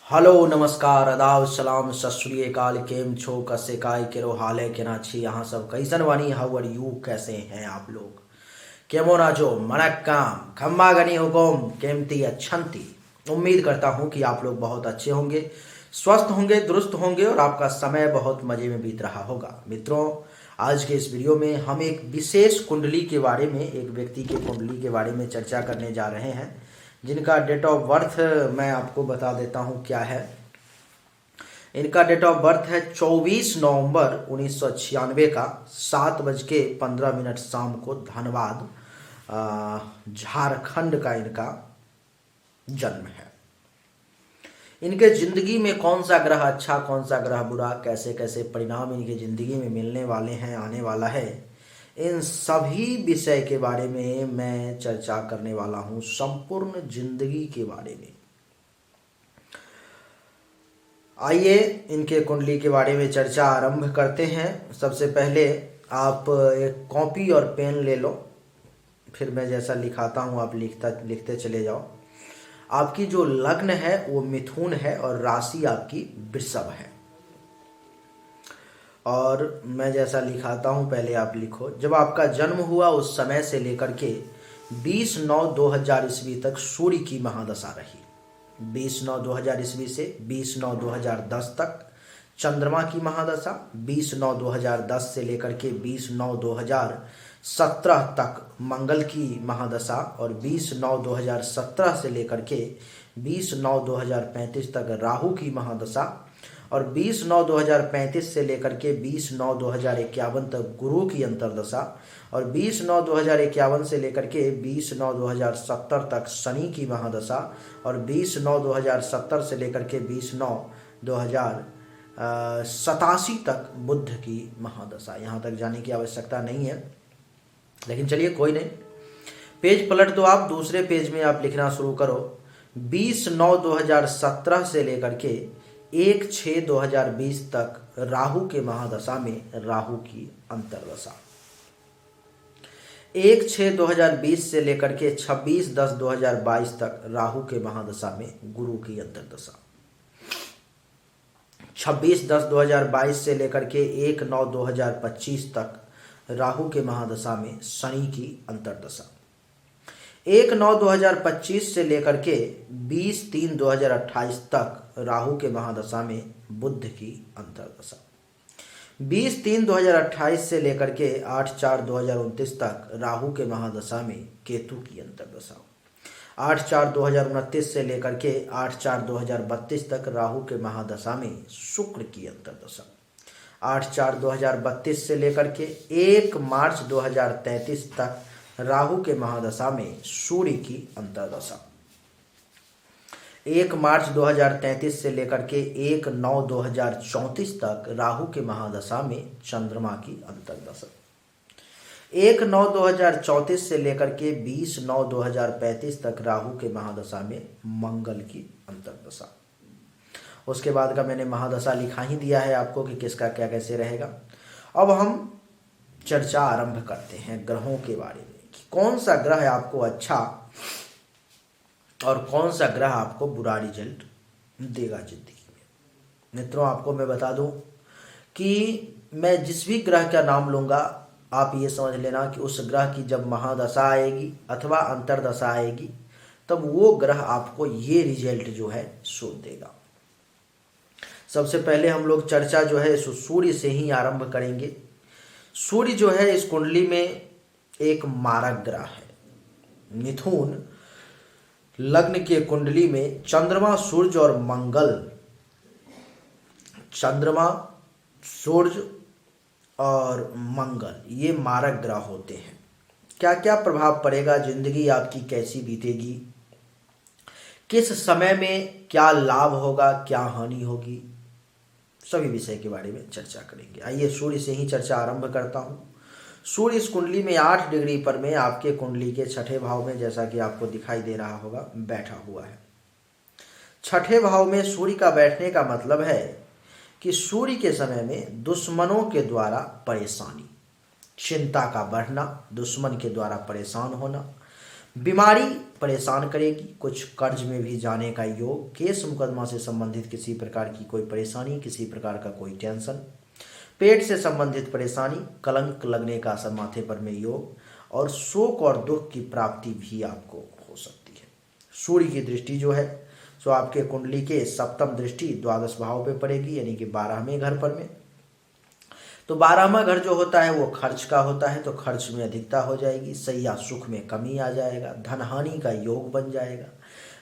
Hello नमस्कार आदाब सलाम सत श्री अकाल केम छो कसे काय केरो हाले केना छी यहाँ सब कैसन वानी हाउ आर यू कैसे हैं आप लोग केमो नाचो मनक्काम खम्मा गनी हुकुम केमती अच्छंती। उम्मीद करता हूँ कि आप लोग बहुत अच्छे होंगे, स्वस्थ होंगे, दुरुस्त होंगे और आपका समय बहुत मज़े में बीत रहा होगा। मित्रों, आज के इस वीडियो में हम एक विशेष कुंडली के बारे में, एक व्यक्ति के कुंडली के बारे में चर्चा करने जा रहे हैं, जिनका डेट ऑफ बर्थ मैं आपको बता देता हूँ क्या है। इनका डेट ऑफ बर्थ है 24 नवंबर 1996 का 7:15 शाम को धनबाद झारखंड का इनका जन्म है। इनके जिंदगी में कौन सा ग्रह अच्छा, कौन सा ग्रह बुरा, कैसे कैसे परिणाम इनके जिंदगी में मिलने वाले हैं, आने वाला है, इन सभी विषय के बारे में मैं चर्चा करने वाला हूं, संपूर्ण जिंदगी के बारे में। आइए इनके कुंडली के बारे में चर्चा आरंभ करते हैं। सबसे पहले आप एक कॉपी और पेन ले लो, फिर मैं जैसा लिखाता हूं आप लिखते चले जाओ। आपकी जो लग्न है वो मिथुन है और राशि आपकी वृषभ है। और मैं जैसा लिखाता हूं पहले आप लिखो। जब आपका जन्म हुआ उस समय से लेकर के 20/9/2000 ईस्वी तक सूर्य की महादशा रही। 20/9/2000 ईस्वी से 20/9/2010 तक चंद्रमा की महादशा, 20/9/2010 से लेकर के 20/9/2017 तक मंगल की महादशा और 20/9/2017 से लेकर के 20/9/2035 तक राहु की महादशा और 20/9/2035 से लेकर के 20/9/2051 तक गुरु की अंतर्दशा और 20/9/2051 से लेकर के 20/9/2070 तक शनि की महादशा और 20/9/2070 से लेकर के 20/9/2087 तक बुध की महादशा। यहाँ तक जाने की आवश्यकता नहीं है, लेकिन चलिए कोई नहीं। पेज पलट दो आप, दूसरे पेज में आप लिखना शुरू करो। 20/9/2017 से लेकर के 1/6/2020 तक राहु के महादशा में राहु की अंतर्दशा। 1/6/2020 से लेकर के 26/10/2022 तक राहु के महादशा में गुरु की अंतर्दशा। 26/10/2022 से लेकर के 1/9/2025 तक राहु के महादशा में शनि की अंतर्दशा। 1/9/2025 से लेकर के 20/3/2028 तक राहु के महादशा में बुध की अंतर्दशा। 20/3/2028 से लेकर के 8/4/2029 तक राहु के महादशा में केतु की अंतर्दशा। 8/4/2029 से लेकर के 8/4/2032 तक राहु के महादशा में शुक्र की अंतर्दशा। 8/4/2032 से लेकर के 1 मार्च 2033 तक राहु के महादशा में सूर्य की अंतर्दशा। 1 मार्च 2033 से लेकर के 1/9/2034 तक राहु के महादशा में चंद्रमा की अंतर्दशा। 1/9/2034 से लेकर के 20/9/2035 तक राहु के महादशा में मंगल की अंतर्दशा। उसके बाद का मैंने महादशा लिखा ही दिया है आपको कि किसका क्या कैसे रहेगा। अब हम चर्चा आरंभ करते हैं ग्रहों के बारे में कि कौन सा ग्रह आपको अच्छा और कौन सा ग्रह आपको बुरा रिजल्ट देगा जिंदगी में। मित्रों, आपको मैं बता दूं कि मैं जिस भी ग्रह का नाम लूँगा आप ये समझ लेना कि उस ग्रह की जब महादशा आएगी अथवा अंतर्दशा आएगी तब वो ग्रह आपको ये रिजल्ट जो है सो देगा। सबसे पहले हम लोग चर्चा जो है सूर्य से ही आरंभ करेंगे। सूर्य जो है इस कुंडली में एक मारक ग्रह है। मिथुन लग्न के कुंडली में चंद्रमा, सूर्य और मंगल, चंद्रमा, सूर्य और मंगल ये मारक ग्रह होते हैं। क्या क्या प्रभाव पड़ेगा, जिंदगी आपकी कैसी बीतेगी, किस समय में क्या लाभ होगा, क्या हानि होगी, सभी विषय के बारे में चर्चा करेंगे। आइए सूर्य से ही चर्चा आरंभ करता हूँ। सूर्य इस कुंडली में 8 डिग्री पर में आपके कुंडली के छठे भाव में, जैसा कि आपको दिखाई दे रहा होगा, बैठा हुआ है। छठे भाव में सूर्य का बैठने का मतलब है कि सूर्य के समय में दुश्मनों के द्वारा परेशानी, चिंता का बढ़ना, दुश्मन के द्वारा परेशान होना, बीमारी परेशान करेगी, कुछ कर्ज में भी जाने का योग, केस मुकदमा से संबंधित किसी प्रकार की कोई परेशानी, किसी प्रकार का कोई टेंशन, पेट से संबंधित परेशानी, कलंक लगने का असर माथे पर में योग और शोक और दुख की प्राप्ति भी आपको हो सकती है। सूर्य की दृष्टि जो है सो आपके कुंडली के सप्तम दृष्टि द्वादश भाव पे पड़ेगी, यानी कि 12वें घर पर में। तो 12वां घर जो होता है वो खर्च का होता है, तो खर्च में अधिकता हो जाएगी, सैया सुख में कमी आ जाएगा, धन हानि का योग बन जाएगा,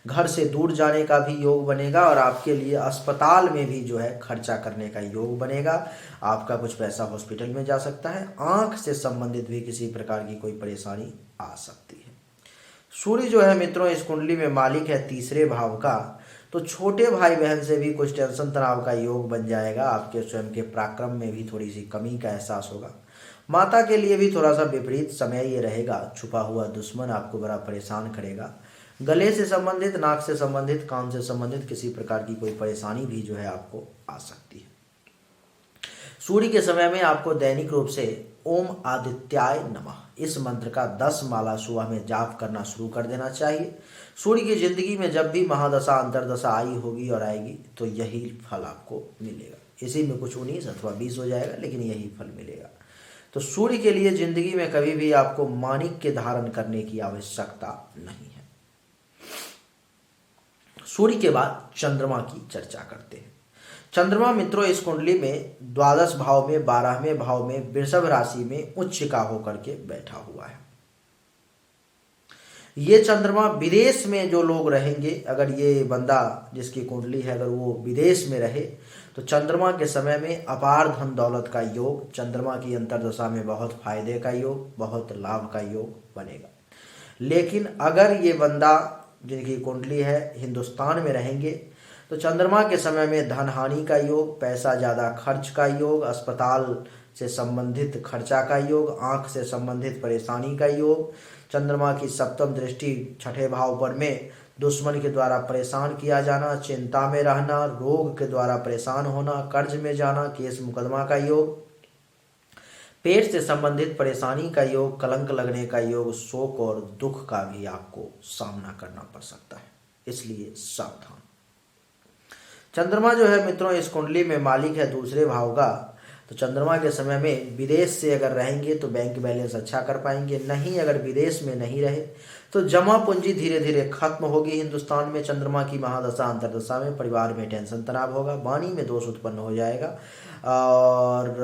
घर से दूर जाने का भी योग बनेगा और आपके लिए अस्पताल में भी जो है खर्चा करने का योग बनेगा। आपका कुछ पैसा हॉस्पिटल में जा सकता है। आंख से संबंधित भी किसी प्रकार की कोई परेशानी आ सकती है। सूर्य जो है मित्रों इस कुंडली में मालिक है तीसरे भाव का, तो छोटे भाई बहन से भी कुछ टेंशन तनाव का योग बन जाएगा। आपके स्वयं के पराक्रम में भी थोड़ी सी कमी का एहसास होगा। माता के लिए भी थोड़ा सा विपरीत समय ये रहेगा। छुपा हुआ दुश्मन आपको बड़ा परेशान करेगा। गले से संबंधित, नाक से संबंधित, कान से संबंधित किसी प्रकार की कोई परेशानी भी जो है आपको आ सकती है। सूर्य के समय में आपको दैनिक रूप से ओम आदित्याय नमः इस मंत्र का 10 माला सुबह में जाप करना शुरू कर देना चाहिए। सूर्य की जिंदगी में जब भी महादशा अंतरदशा आई होगी और आएगी तो यही फल आपको मिलेगा। इसी में कुछ 19 अथवा 20 हो जाएगा, लेकिन यही फल मिलेगा। तो सूर्य के लिए जिंदगी में कभी भी आपको माणिक के धारण करने की आवश्यकता नहीं है। सूर्य के बाद चंद्रमा की चर्चा करते हैं। चंद्रमा मित्रों इस कुंडली में द्वादश भाव में 12वें भाव में वृषभ राशि में उच्चिका होकर के बैठा हुआ है। ये चंद्रमा विदेश में जो लोग रहेंगे, अगर ये बंदा जिसकी कुंडली है अगर वो विदेश में रहे तो चंद्रमा के समय में अपार धन दौलत का योग, चंद्रमा की अंतरदशा में बहुत फायदे का योग, बहुत लाभ का योग बनेगा। लेकिन अगर ये बंदा जिनकी कुंडली है हिंदुस्तान में रहेंगे तो चंद्रमा के समय में धन हानि का योग, पैसा ज़्यादा खर्च का योग, अस्पताल से संबंधित खर्चा का योग, आंख से संबंधित परेशानी का योग, चंद्रमा की सप्तम दृष्टि छठे भाव पर में दुश्मन के द्वारा परेशान किया जाना, चिंता में रहना, रोग के द्वारा परेशान होना, कर्ज में जाना, केस मुकदमा का योग, पेट से संबंधित परेशानी का योग, कलंक लगने का योग, शोक और दुख का भी आपको सामना करना पड़ सकता है, इसलिए सावधान। चंद्रमा जो है मित्रों इस कुंडली में मालिक है दूसरे भाव का, तो चंद्रमा के समय में विदेश से अगर रहेंगे तो बैंक बैलेंस अच्छा कर पाएंगे। नहीं, अगर विदेश में नहीं रहे तो जमा पूंजी धीरे धीरे खत्म होगी। हिंदुस्तान में चंद्रमा की महादशा अंतरदशा में परिवार में टेंशन तनाव होगा, वाणी में दोष उत्पन्न हो जाएगा और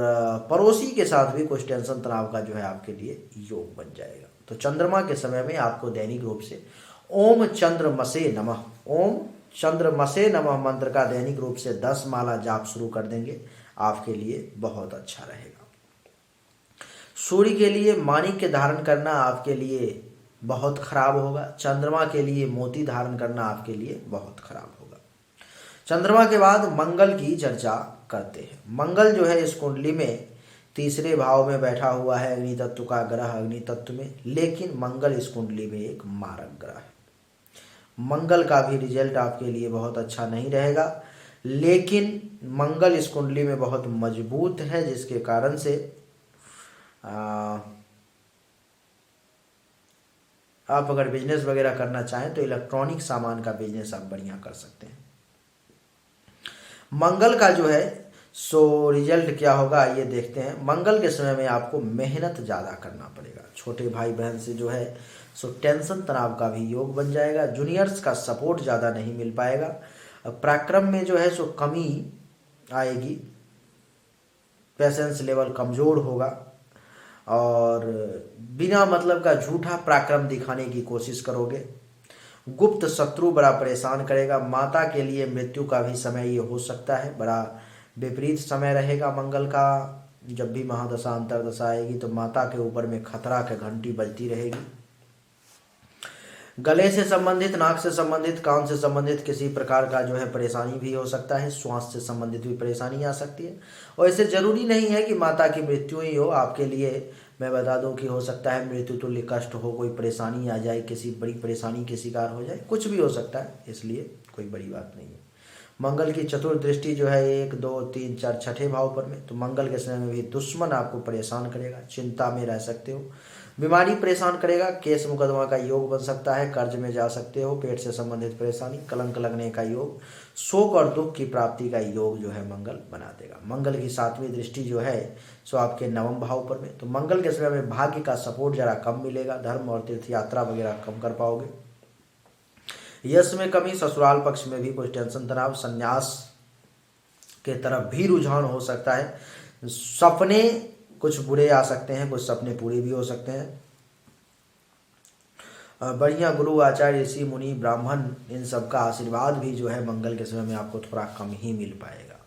पड़ोसी के साथ भी कुछ टेंशन तनाव का जो है आपके लिए योग बन जाएगा। तो चंद्रमा के समय में आपको दैनिक रूप से ओम चंद्रमसे नमः, ओम चंद्रमसे नमः मंत्र का दैनिक रूप से 10 माला जाप शुरू कर देंगे, आपके लिए बहुत अच्छा रहेगा। सूर्य के लिए माणिक के धारण करना आपके लिए बहुत खराब होगा। चंद्रमा के लिए मोती धारण करना आपके लिए बहुत खराब होगा। चंद्रमा के बाद मंगल की चर्चा करते हैं। मंगल जो है इस कुंडली में तीसरे भाव में बैठा हुआ है, अग्नि तत्व का ग्रह, अग्नि तत्व में, लेकिन मंगल इस कुंडली में एक मारक ग्रह है। मंगल का भी रिजल्ट आपके लिए बहुत अच्छा नहीं रहेगा, लेकिन मंगल इस कुंडली में बहुत मजबूत है, जिसके कारण से आप अगर बिजनेस वगैरह करना चाहें तो इलेक्ट्रॉनिक सामान का बिजनेस आप बढ़िया कर सकते हैं। मंगल का जो है सो रिजल्ट क्या होगा ये देखते हैं। मंगल के समय में आपको मेहनत ज़्यादा करना पड़ेगा। छोटे भाई बहन से जो है सो टेंशन तनाव का भी योग बन जाएगा। जूनियर्स का सपोर्ट ज़्यादा नहीं मिल पाएगा। पराक्रम में जो है सो कमी आएगी, पेशेंस लेवल कमज़ोर होगा और बिना मतलब का झूठा पराक्रम दिखाने की कोशिश करोगे। गुप्त शत्रु बड़ा परेशान करेगा। माता के लिए मृत्यु का भी समय ये हो सकता है, बड़ा विपरीत समय रहेगा मंगल का। जब भी महादशा अंतरदशा आएगी तो माता के ऊपर में खतरा की घंटी बजती रहेगी। गले से संबंधित, नाक से संबंधित, कान से संबंधित किसी प्रकार का जो है परेशानी भी हो सकता है। श्वास से संबंधित भी परेशानी आ सकती है और ऐसे जरूरी नहीं है कि माता की मृत्यु ही हो। आपके लिए मैं बता दूं कि हो सकता है मृत्यु तुल्य कष्ट हो, कोई परेशानी आ जाए, किसी बड़ी परेशानी के शिकार हो जाए, कुछ भी हो सकता है, इसलिए कोई बड़ी बात नहीं है। मंगल की चतुर्दृष्टि जो है 1, 2, 3, 4 छठे भाव पर में, तो मंगल के समय में भी दुश्मन आपको परेशान करेगा। चिंता में रह सकते हो, बीमारी परेशान करेगा, केस मुकदमा का योग बन सकता है, कर्ज में जा सकते हो, पेट से संबंधित परेशानी, कलंक लगने का योग, शोक और दुख की प्राप्ति का योग जो है मंगल बना देगा। मंगल की 7वीं दृष्टि जो है सो आपके 9वें भाव पर में, तो मंगल के समय में भाग्य का सपोर्ट जरा कम मिलेगा, धर्म और तीर्थ यात्रा वगैरह कम कर पाओगे, यश में कमी, ससुराल पक्ष में भी कुछ टेंशन तनाव, संन्यास के तरफ भी रुझान हो सकता है, सपने कुछ बुरे आ सकते हैं, कुछ सपने पूरे भी हो सकते हैं। बढ़िया गुरु आचार्य ऋषि मुनि ब्राह्मण इन सब का आशीर्वाद भी जो है मंगल के समय में आपको थोड़ा कम ही मिल पाएगा।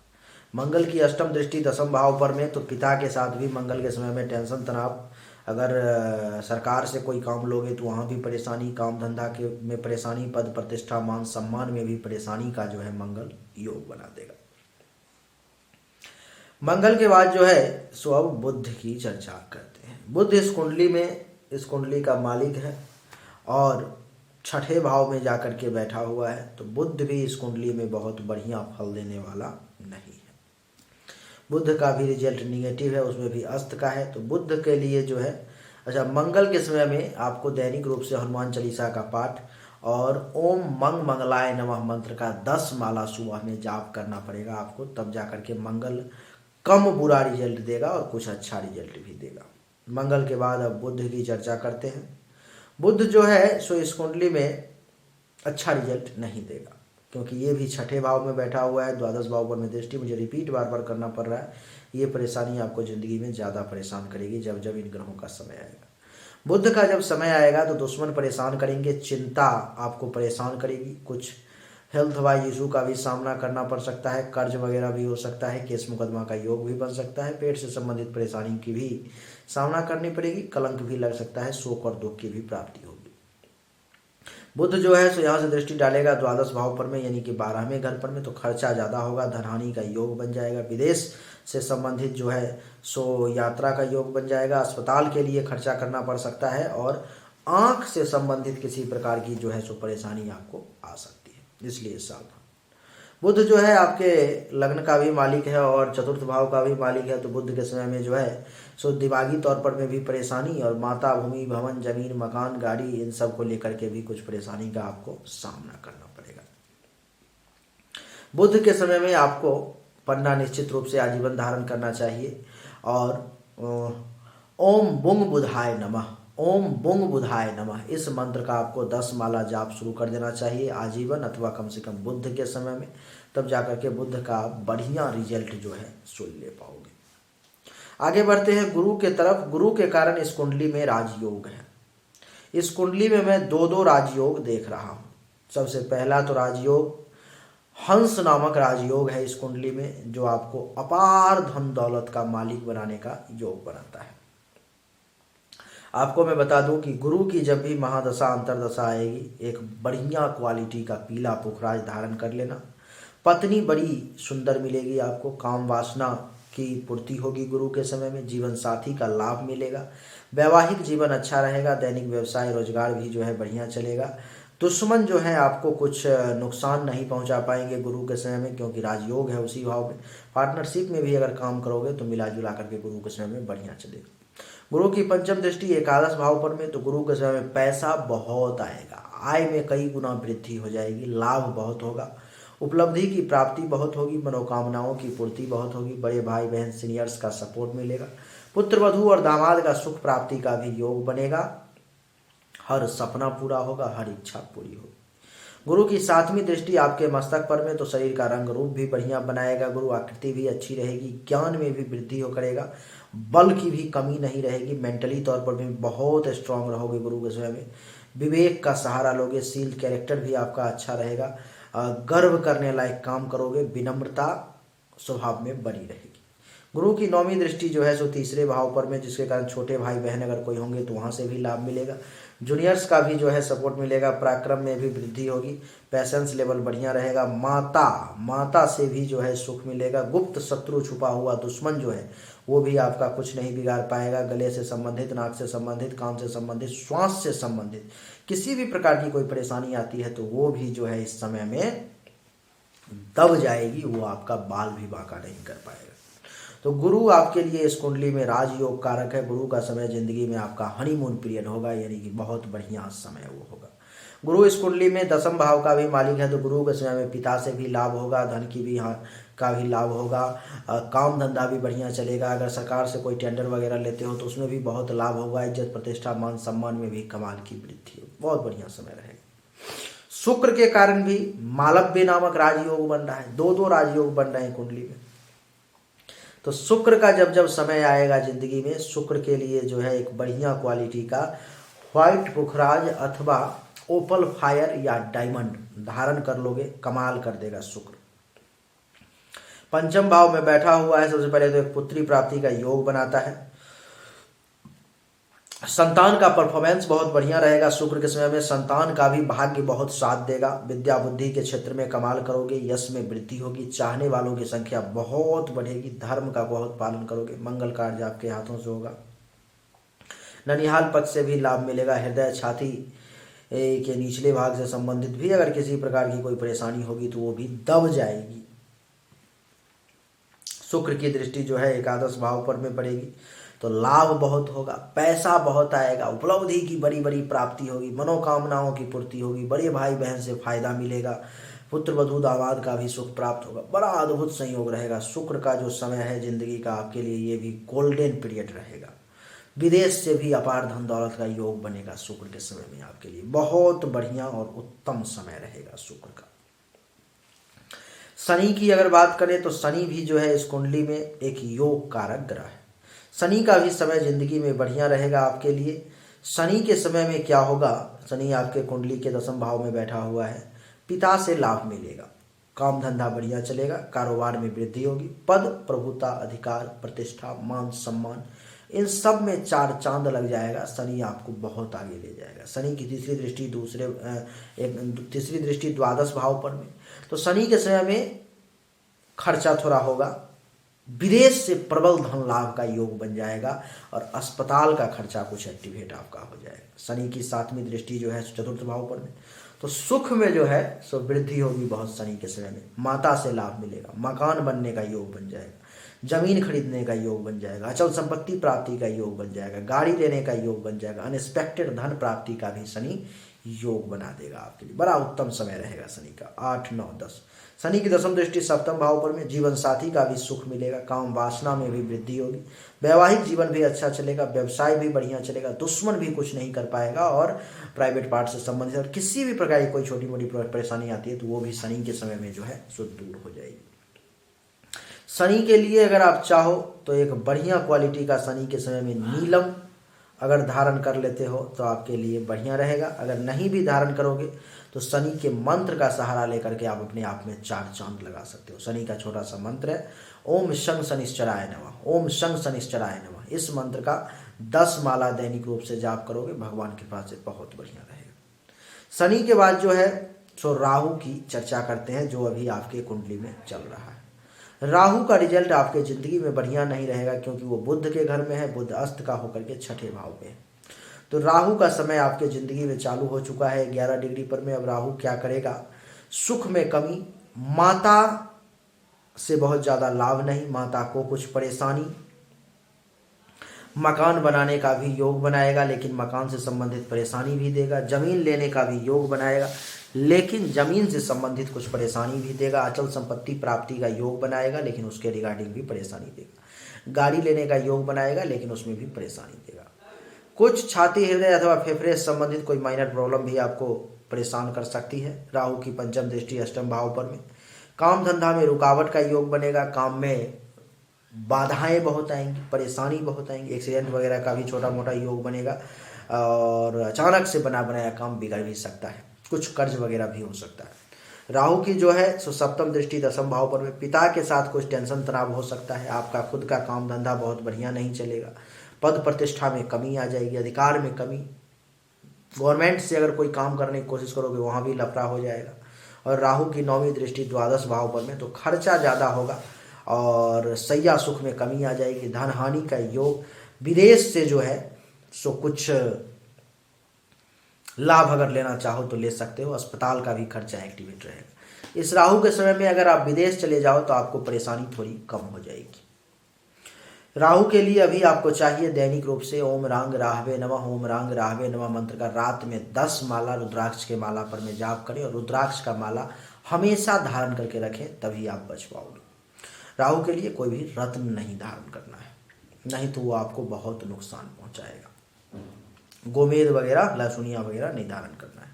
मंगल की 8वीं दृष्टि 10वें भाव पर में, तो पिता के साथ भी मंगल के समय में टेंशन तनाव, अगर सरकार से कोई काम लोगे तो वहाँ भी परेशानी, काम धंधा के में परेशानी, पद प्रतिष्ठा मान सम्मान में भी परेशानी का जो है मंगल योग बना देगा। मंगल के बाद जो है सो अब बुध की चर्चा करते हैं। बुध इस कुंडली का मालिक है और 6ठे भाव में जाकर के बैठा हुआ है, तो बुध भी इस कुंडली में बहुत बढ़िया फल देने वाला नहीं है। बुध का भी रिजल्ट निगेटिव है, उसमें भी अस्त का है। तो बुध के लिए जो है मंगल के समय में आपको दैनिक रूप से हनुमान चालीसा का पाठ और ओम मंग मंगलाय नमः मंत्र का 10 माला सुबह में जाप करना पड़ेगा आपको, तब जाकर के मंगल कम बुरा रिजल्ट देगा और कुछ अच्छा रिजल्ट भी देगा। मंगल के बाद अब बुध की चर्चा करते हैं। बुध जो है सो इस कुंडली में अच्छा रिजल्ट नहीं देगा, क्योंकि ये भी 6ठे भाव में बैठा हुआ है, द्वादश भाव पर में दृष्टि, मुझे रिपीट बार बार करना पड़ रहा है। ये परेशानी आपको ज़िंदगी में ज़्यादा परेशान करेगी जब जब इन ग्रहों का समय आएगा। बुध का जब समय आएगा तो दुश्मन परेशान करेंगे, चिंता आपको परेशान करेगी, कुछ हेल्थ वाइज इशू का भी सामना करना पड़ सकता है, कर्ज वगैरह भी हो सकता है, केस मुकदमा का योग भी बन सकता है, पेट से संबंधित परेशानी की भी सामना करनी पड़ेगी, कलंक भी लग सकता है, शोक और दुख की भी प्राप्ति होगी। बुध जो है सो यहाँ से दृष्टि डालेगा द्वादश भाव पर में, यानी कि 12वें घर पर में, तो खर्चा ज़्यादा होगा, धनहानि का योग बन जाएगा, विदेश से संबंधित जो है सो यात्रा का योग बन जाएगा, अस्पताल के लिए खर्चा करना पड़ सकता है, और आँख से संबंधित किसी प्रकार की जो है सो परेशानी आपको आ सकती है, इसलिए सावधान। बुध जो है आपके लग्न का भी मालिक है और चतुर्थ भाव का भी मालिक है, तो बुध के समय में जो है सो दिमागी तौर पर में भी परेशानी, और माता, भूमि, भवन, जमीन, मकान, गाड़ी, इन सब को लेकर के भी कुछ परेशानी का आपको सामना करना पड़ेगा। बुध के समय में आपको पन्ना निश्चित रूप से आजीवन धारण करना चाहिए, और ओम बुंग बुधाय नमः, ओम बुंग बुधाय नमः, इस मंत्र का आपको 10 माला जाप शुरू कर देना चाहिए आजीवन, अथवा कम से कम बुध के समय में, तब जाकर के बुध का बढ़िया रिजल्ट जो है सुन ले पाओगे। आगे बढ़ते हैं गुरु के तरफ। गुरु के कारण इस कुंडली में राजयोग है। इस कुंडली में मैं 2 राजयोग देख रहा हूँ। सबसे पहला तो राजयोग हंस नामक राजयोग है इस कुंडली में, जो आपको अपार धन दौलत का मालिक बनाने का योग बनाता है। आपको मैं बता दूं कि गुरु की जब भी महादशा अंतरदशा आएगी, एक बढ़िया क्वालिटी का पीला पुखराज धारण कर लेना। पत्नी बड़ी सुंदर मिलेगी आपको, काम वासना की पूर्ति होगी गुरु के समय में, जीवन साथी का लाभ मिलेगा, वैवाहिक जीवन अच्छा रहेगा, दैनिक व्यवसाय रोजगार भी जो है बढ़िया चलेगा। दुश्मन जो है आपको कुछ नुकसान नहीं पहुंचा पाएंगे गुरु के समय में, क्योंकि राजयोग है उसी भाव में। पार्टनरशिप में भी अगर काम करोगे तो मिला जुला करके गुरु के समय में बढ़िया चलेगा। गुरु की 5वीं दृष्टि 11 भाव पर में, तो गुरु के समय में पैसा बहुत आएगा, आय में कई गुना वृद्धि हो जाएगी, लाभ बहुत होगा, उपलब्धि की प्राप्ति बहुत होगी, मनोकामनाओं की पूर्ति बहुत होगी, बड़े भाई बहन सीनियर्स का सपोर्ट मिलेगा, पुत्र वधू और दामाद का सुख प्राप्ति का भी योग बनेगा, हर सपना पूरा होगा, हर इच्छा पूरी होगी। गुरु की 7वीं दृष्टि आपके मस्तक पर में, तो शरीर का रंग रूप भी बढ़िया बनाएगा गुरु, आकृति भी अच्छी रहेगी, ज्ञान में भी वृद्धि हो करेगा, बल की भी कमी नहीं रहेगी, मेंटली तौर पर भी बहुत स्ट्रांग रहोगे गुरु के समय में, विवेक का सहारा लोगे, सील कैरेक्टर भी आपका अच्छा रहेगा, गर्व करने लायक काम करोगे, विनम्रता स्वभाव में बनी रहेगी। गुरु की 9वीं दृष्टि जो है सो 3रे भाव पर में, जिसके कारण छोटे भाई बहन अगर कोई होंगे तो वहाँ से भी लाभ मिलेगा, जूनियर्स का भी जो है सपोर्ट मिलेगा, पराक्रम में भी वृद्धि होगी, पैसेंस लेवल बढ़िया रहेगा, माता से भी जो है सुख मिलेगा, गुप्त शत्रु छुपा हुआ दुश्मन जो है वो भी आपका कुछ नहीं बिगाड़ पाएगा, गले से संबंधित, नाक से संबंधित, कान से संबंधित, श्वास से संबंधित किसी भी प्रकार की कोई परेशानी आती है तो वो भी जो है इस समय में दब जाएगी, वो आपका बाल भी बांका नहीं कर पाएगा। तो गुरु आपके लिए इस कुंडली में राजयोग कारक है। गुरु का समय जिंदगी में आपका हनीमून पीरियड होगा, यानी कि बहुत बढ़िया समय वो होगा। गुरु इस कुंडली में 10वें भाव का भी मालिक है, तो गुरु के समय में पिता से भी लाभ होगा, धन की भी का भी लाभ होगा, काम धंधा भी बढ़िया चलेगा। अगर सरकार से कोई टेंडर वगैरह लेते हो तो उसमें भी बहुत लाभ होगा। इज्जत प्रतिष्ठा मान सम्मान में भी कमाल की वृद्धि हो, बहुत बढ़िया समय रहेगा। शुक्र के कारण भी मालव्य नामक राजयोग बन रहा है, दो राजयोग बन रहे हैं कुंडली में। तो शुक्र का जब जब समय आएगा जिंदगी में, शुक्र के लिए जो है एक बढ़िया क्वालिटी का व्हाइट पुखराज अथवा ओपल फायर या डायमंड धारण कर लोगे, कमाल कर देगा शुक्र। पंचम भाव में बैठा हुआ है, सबसे पहले तो एक पुत्री प्राप्ति का योग बनाता है। संतान का परफॉर्मेंस बहुत बढ़िया रहेगा शुक्र के समय में। संतान का भी भाग्य बहुत साथ देगा। विद्या बुद्धि के क्षेत्र में कमाल करोगे, यश में वृद्धि होगी, चाहने वालों की संख्या बहुत बढ़ेगी, धर्म का बहुत पालन करोगे, मंगल कार्य आपके हाथों से होगा। ननिहाल पक्ष से भी लाभ मिलेगा। हृदय छाती के निचले भाग से संबंधित भी अगर किसी प्रकार की कोई परेशानी होगी तो वो भी दब जाएगी। शुक्र की दृष्टि जो है एकादश भाव पर में पड़ेगी, तो लाभ बहुत होगा, पैसा बहुत आएगा, उपलब्धि की बड़ी बड़ी प्राप्ति होगी, मनोकामनाओं की पूर्ति होगी, बड़े भाई बहन से फायदा मिलेगा, पुत्र वधू दामाद का भी सुख प्राप्त होगा। बड़ा अद्भुत संयोग रहेगा। शुक्र का जो समय है जिंदगी का आपके लिए ये भी गोल्डन पीरियड रहेगा। विदेश से भी अपार धन दौलत का योग बनेगा शुक्र के समय में आपके लिए, बहुत बढ़िया और उत्तम समय रहेगा शुक्र का। शनि की अगर बात करें तो शनि भी जो है इस कुंडली में एक योग कारक ग्रह है। शनि का भी समय जिंदगी में बढ़िया रहेगा आपके लिए। शनि के समय में क्या होगा, शनि आपके कुंडली के 10वें भाव में बैठा हुआ है, पिता से लाभ मिलेगा, काम धंधा बढ़िया चलेगा, कारोबार में वृद्धि होगी, पद प्रभुता अधिकार प्रतिष्ठा मान सम्मान इन सब में 4 चांद लग जाएगा। शनि आपको बहुत आगे ले जाएगा। शनि की तीसरी दृष्टि द्वादश भाव पर में, तो शनि के समय में खर्चा थोड़ा होगा, विदेश से प्रबल धन लाभ का योग बन जाएगा और अस्पताल का खर्चा कुछ एक्टिवेट आपका हो जाएगा। शनि की 7वीं दृष्टि जो है चतुर्थ भाव पर में, तो सुख में जो है सो वृद्धि होगी बहुत शनि के समय में। माता से लाभ मिलेगा, मकान बनने का योग बन जाएगा, जमीन खरीदने का योग बन जाएगा, अचल संपत्ति प्राप्ति का योग बन जाएगा, गाड़ी लेने का योग बन जाएगा, अनएक्सपेक्टेड धन प्राप्ति का भी शनि योग बना देगा आपके लिए। बड़ा उत्तम समय रहेगा शनि का। 8, 9, 10 शनि की 10वीं दृष्टि 7वें भाव पर में, जीवन साथी का भी सुख मिलेगा, काम वासना में भी वृद्धि होगी, वैवाहिक जीवन भी अच्छा चलेगा, व्यवसाय भी बढ़िया चलेगा, दुश्मन भी कुछ नहीं कर पाएगा और प्राइवेट पार्ट से संबंधित और किसी भी प्रकार की कोई छोटी मोटी परेशानी आती है तो वो भी शनि के समय में जो है सो दूर हो जाएगी। शनि के लिए अगर आप चाहो तो एक बढ़िया क्वालिटी का शनि के समय में नीलम अगर धारण कर लेते हो तो आपके लिए बढ़िया रहेगा। अगर नहीं भी धारण करोगे तो शनि के मंत्र का सहारा लेकर के आप अपने आप में 4 चांद लगा सकते हो। शनि का छोटा सा मंत्र है, ओम शं शनिश्चराय नमः, ओम शं शनिश्चराय नमः। इस मंत्र का 10 माला दैनिक रूप से जाप करोगे, भगवान के पास से बहुत बढ़िया रहेगा। शनि के बाद जो है सो राहु की चर्चा करते हैं, जो अभी आपके कुंडली में चल रहा है। राहु का रिजल्ट आपके जिंदगी में बढ़िया नहीं रहेगा, क्योंकि वो बुध के घर में है, बुध अस्त का होकर के 6ठे भाव में है। तो राहु का समय आपके जिंदगी में चालू हो चुका है 11 डिग्री पर में। अब राहु क्या करेगा, सुख में कमी, माता से बहुत ज्यादा लाभ नहीं, माता को कुछ परेशानी, मकान बनाने का भी योग बनाएगा लेकिन मकान से संबंधित परेशानी भी देगा, जमीन लेने का भी योग बनाएगा लेकिन जमीन से संबंधित कुछ परेशानी भी देगा, अचल संपत्ति प्राप्ति का योग बनाएगा लेकिन उसके रिगार्डिंग भी परेशानी देगा, गाड़ी लेने का योग बनाएगा लेकिन उसमें भी परेशानी देगा, कुछ छाती हृदय अथवा फेफड़े से संबंधित कोई माइनर प्रॉब्लम भी आपको परेशान कर सकती है। राहु की 5वीं दृष्टि 8वें भाव पर में, काम धंधा में रुकावट का योग बनेगा, काम में बाधाएं बहुत आएंगी, परेशानी बहुत आएंगी, एक्सीडेंट वगैरह का भी छोटा मोटा योग बनेगा और अचानक से बना बनाया काम बिगड़ भी सकता है, कुछ कर्ज वगैरह भी हो सकता है। राहु की जो है सो 7वीं दृष्टि 10वें भाव पर में, पिता के साथ कुछ टेंशन तनाव हो सकता है, आपका खुद का काम धंधा बहुत बढ़िया नहीं चलेगा, पद प्रतिष्ठा में कमी आ जाएगी, अधिकार में कमी, गवर्नमेंट से अगर कोई काम करने की कोशिश करोगे वहाँ भी लफड़ा हो जाएगा। और राहु की 9वीं दृष्टि द्वादश भाव पर में, तो खर्चा ज़्यादा होगा और सैया सुख में कमी आ जाएगी, धन हानि का योग, विदेश से जो है सो कुछ लाभ अगर लेना चाहो तो ले सकते हो, अस्पताल का भी खर्चा एक्टिवेट रहेगा। इस राहु के समय में अगर आप विदेश चले जाओ तो आपको परेशानी थोड़ी कम हो जाएगी। राहु के लिए अभी आपको चाहिए दैनिक रूप से ओम रांग राहवे नमः, ओम रांग राहवे नमः मंत्र का रात में 10 माला रुद्राक्ष के माला पर में जाप करें और रुद्राक्ष का माला हमेशा धारण करके रखें, तभी आप बच पाओगे। राहु के लिए कोई भी रत्न नहीं धारण करना है, नहीं तो वो आपको बहुत नुकसान पहुंचाएगा। गोमेद वगैरह, लहसुनिया वगैरह नहीं धारण करना है।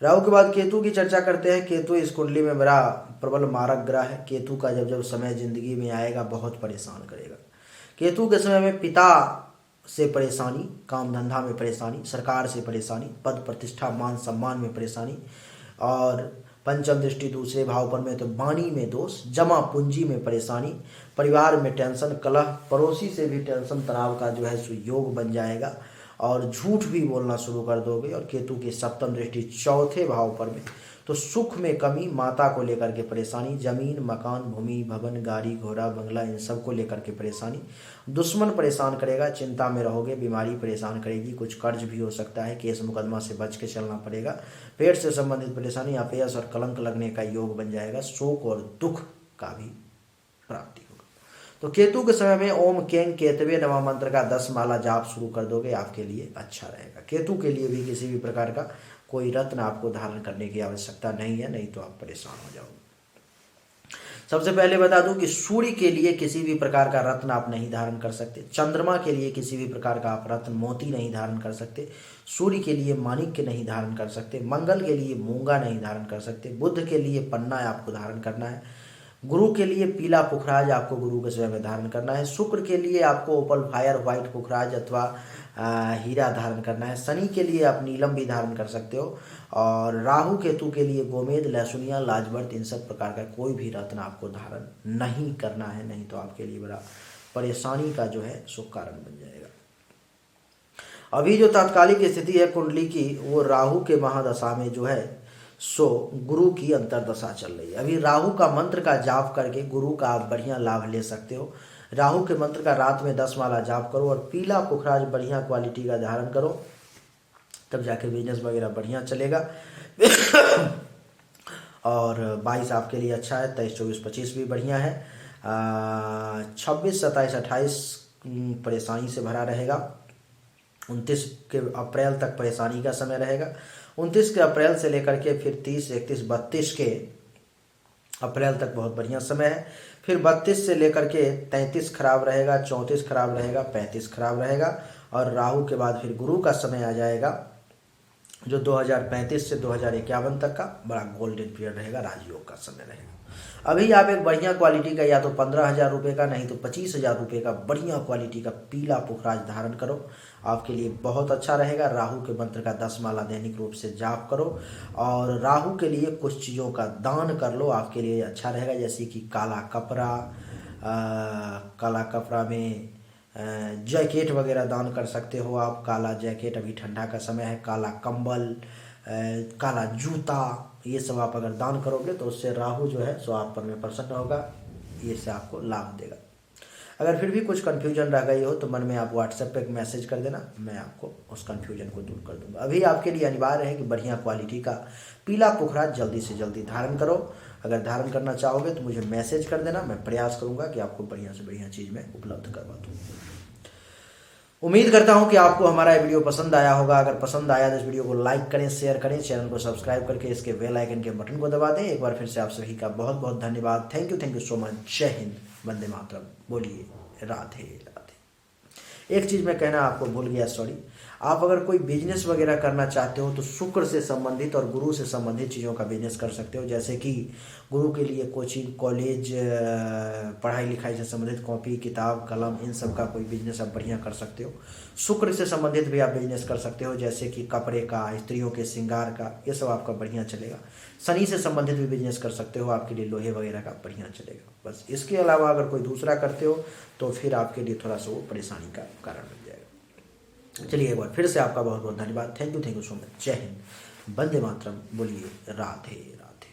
राहु के बाद केतु की चर्चा करते हैं। केतु इस कुंडली में बड़ा प्रबल मारक ग्रह है। केतु का जब जब समय जिंदगी में आएगा बहुत परेशान करेगा। केतु के समय में पिता से परेशानी, काम धंधा में परेशानी, सरकार से परेशानी, पद प्रतिष्ठा मान सम्मान में परेशानी, और पंचम दृष्टि दूसरे भाव पर में तो वाणी में दोष, जमा पूंजी में परेशानी, परिवार में टेंशन, कलह, पड़ोसी से भी टेंशन तनाव का जो है सुयोग बन जाएगा और झूठ भी बोलना शुरू कर दोगे। और केतु की सप्तम दृष्टि चौथे भाव पर में तो सुख में कमी, माता को लेकर के परेशानी, जमीन मकान भूमि भवन गाड़ी घोड़ा बंगला इन सब को लेकर के परेशानी, दुश्मन परेशान करेगा, चिंता में रहोगे, बीमारी परेशान करेगी, कुछ कर्ज भी हो सकता है, केस मुकदमा से बच के चलना पड़ेगा, पेट से संबंधित परेशानी, अपयश और कलंक लगने का योग बन जाएगा, शोक और दुख का भी प्राप्ति होगा। तो केतु के समय में ओम केंग केतवे नमः मंत्र का 10 माला जाप शुरू कर दोगे, आपके लिए अच्छा रहेगा। केतु के लिए भी किसी भी प्रकार का कोई रत्न आपको धारण करने की आवश्यकता नहीं है, नहीं तो आप परेशान हो जाओगे। सबसे पहले बता दूं कि सूर्य के लिए किसी भी प्रकार का रत्न आप नहीं धारण कर सकते। चंद्रमा के लिए किसी भी प्रकार का आप रत्न मोती नहीं धारण कर सकते। सूर्य के लिए माणिक्य नहीं धारण कर सकते। मंगल के लिए मूंगा नहीं धारण कर सकते। बुध के लिए पन्ना आपको धारण करना है। गुरु के लिए पीला पुखराज आपको गुरु के समय में धारण करना है। शुक्र के लिए आपको ओपल फायर व्हाइट पुखराज अथवा हीरा धारण करना है। शनि के लिए आप नीलम भी धारण कर सकते हो। और राहु केतु के लिए गोमेद, लहसुनिया, लाजवर्त इन सब प्रकार का कोई भी रत्न आपको धारण नहीं करना है, नहीं तो आपके लिए बड़ा परेशानी का जो है सो कारण बन जाएगा। अभी जो तात्कालिक स्थिति है कुंडली की, वो राहु के महादशा में जो है सो गुरु की अंतरदशा चल रही है। अभी राहु का मंत्र का जाप करके गुरु का आप बढ़िया लाभ ले सकते हो। राहु के मंत्र का रात में 10 माला जाप करो और पीला पुखराज बढ़िया क्वालिटी का धारण करो, तब जाके बिजनेस वगैरह बढ़िया चलेगा। और 22 आपके लिए अच्छा है, 23, 24, 25 भी बढ़िया है। 26, 27, 28 परेशानी से भरा रहेगा। 29 के अप्रैल तक परेशानी का समय रहेगा। 29 के अप्रैल से लेकर के फिर 30, 31, 32 के अप्रैल तक बहुत बढ़िया समय है। फिर 32 से लेकर के 33 खराब रहेगा, 34 खराब रहेगा, 35 खराब रहेगा। और राहु के बाद फिर गुरु का समय आ जाएगा जो 2035 से 2051 तक का बड़ा गोल्डन पीरियड रहेगा, राजयोग का समय रहेगा। अभी आप एक बढ़िया क्वालिटी का या तो 15,000 रुपये का, नहीं तो 25,000 रुपये का बढ़िया क्वालिटी का पीला पुखराज धारण करो, आपके लिए बहुत अच्छा रहेगा। राहु के मंत्र का 10 माला दैनिक रूप से जाप करो और राहु के लिए कुछ चीज़ों का दान कर लो, आपके लिए अच्छा रहेगा। जैसे कि काला कपड़ा में जैकेट वगैरह दान कर सकते हो आप। काला जैकेट, अभी ठंडा का समय है, काला कंबल, काला जूता, ये सब आप अगर दान करोगे तो उससे राहु जो है सो आप पर में प्रसन्न होगा, ये से आपको लाभ देगा। अगर फिर भी कुछ कन्फ्यूजन रह गई हो तो मन में आप व्हाट्सएप पे एक मैसेज कर देना, मैं आपको उस कन्फ्यूजन को दूर कर दूंगा। अभी आपके लिए अनिवार्य है कि बढ़िया क्वालिटी का पीला पुखराज जल्दी से जल्दी धारण करो। अगर धारण करना चाहोगे तो मुझे मैसेज कर देना, मैं प्रयास करूँगा कि आपको बढ़िया से बढ़िया चीज़ मैं उपलब्ध करवा दूँ। उम्मीद करता हूं कि आपको हमारा ये वीडियो पसंद आया होगा। अगर पसंद आया तो इस वीडियो को लाइक करें, शेयर करें, चैनल को सब्सक्राइब करके इसके बेल आइकन के बटन को दबा दें। एक बार फिर से आप सभी का बहुत बहुत धन्यवाद। Thank you so much. जय हिंद, वंदे मातरम। बोलिए राधे राधे। एक चीज़ मैं कहना आपको भूल गया, सॉरी। आप अगर कोई बिजनेस वगैरह करना चाहते हो तो शुक्र से संबंधित और गुरु से संबंधित चीज़ों का बिजनेस कर सकते हो। जैसे कि गुरु के लिए कोचिंग, कॉलेज, पढ़ाई लिखाई से संबंधित कॉपी किताब कलम, इन सब का कोई बिजनेस आप बढ़िया कर सकते हो। शुक्र से संबंधित भी आप बिजनेस कर सकते हो, जैसे कि कपड़े का, स्त्रियों के श्रृंगार का, ये सब आपका बढ़िया चलेगा। शनि से संबंधित भी बिजनेस कर सकते हो, आपके लिए लोहे वगैरह का बढ़िया चलेगा। बस इसके अलावा अगर कोई दूसरा करते हो तो फिर आपके लिए थोड़ा सा वो परेशानी का कारण बन जाएगा। चलिए एक बार फिर से आपका बहुत बहुत धन्यवाद। Thank you so much. जय हिंद, वंदे मातरम। बोलिए राधे राधे।